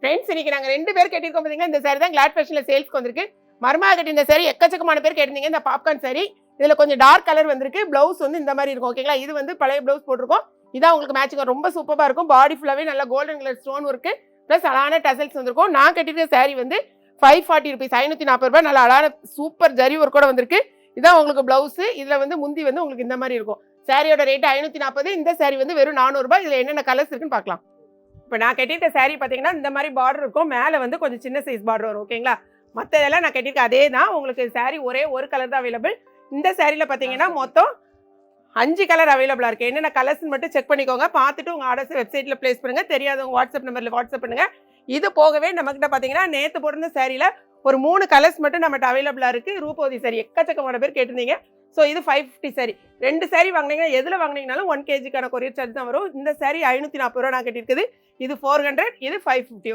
Friends இன்னைக்கு நாங்கள் 2 பேர் கேட்டிருக்கோம் பார்த்தீங்கன்னா. இந்த சாரி தான் கிளாட் ஃபேஷனில் சேல்ஸ்க்கு வந்திருக்கு. மர்மா கட்டி இந்த சாரி எக்கச்சக்கமான பேர் கேட்டிருந்தீங்க. இந்த பாப்கார்ன் சாரி இதில் கொஞ்சம் டார்க் கலர் வந்திருக்கு. ப்ளவுஸ் வந்து இந்த மாதிரி இருக்கும். ஓகேங்களா, இது வந்து பழைய ப்ளவுஸ் போட்டிருக்கோம். இதான் உங்களுக்கு மேட்சிங் ரொம்ப சூப்பராக இருக்கும். பாடி ஃபுல்லாகவே நல்லா golden colour stone work plus அழகான டசல்ஸ் வந்திருக்கும். நான் கட்டியிருக்க சாரி வந்து 540 rupees, 540 ரூபாய். நல்ல அழகான சூப்பர் ஜரி ஒர்க்கோட வந்திருக்கு. இதான் உங்களுக்கு ப்ளவுஸு. இதில் வந்து முந்தி வந்து உங்களுக்கு இந்த மாதிரி இருக்கும். சாரியோட ரேட்டு 540. இந்த சாரி வந்து வெறும் 400 ரூபாய். இதில் என்னென்ன கலர்ஸ் இருக்குன்னு பார்க்கலாம். இப்போ நான் கட்டியிருக்க சாரி பார்த்தீங்கன்னா இந்த மாதிரி பார்டர் இருக்கும். மேலே வந்து கொஞ்சம் சின்ன சைஸ் பார்டர் வரும். ஓகேங்களா, மற்றதெல்லாம் நான் கட்டியிருக்க அதே தான். உங்களுக்கு சாரி ஒரே ஒரு கலர் தான் அவைலபிள். இந்த சாரியில் பார்த்தீங்கன்னா மொத்தம் 5 கலர் அவைலபிளாக இருக்குது. என்னென்ன கலர்ஸ்ன்னு மட்டும் செக் பண்ணிக்கோங்க. பார்த்துட்டு உங்கள் ஆர்டர்ஸ் வெப்சைட்டில் ப்ளேஸ் பண்ணுங்கள். தெரியாதவங்க வாட்ஸ்அப் நம்பரில் வாட்ஸ்அப் பண்ணுங்கள். இது போகவே நம்மக்கிட்ட பார்த்தீங்கன்னா நேற்று போட்டிருந்த சாரியில் ஒரு 3 கலர்ஸ் மட்டும் நம்மகிட்ட அவைலபிளாக இருக்குது. ரூபவதி சாரி எக்கச்சக்கமான பேர் கேட்டிருந்தீங்க. ஸோ இது 550 சாரி. 2 சாரி வாங்கினீங்கன்னா எதில் வாங்கினீங்கனாலும் 1 kgக்கான கொரியர் சார்ஜ் தான் வரும். இந்த சாரி 540 ரூபா நான் கட்டியிருக்குது. இது 400, இது 550. ஓகே.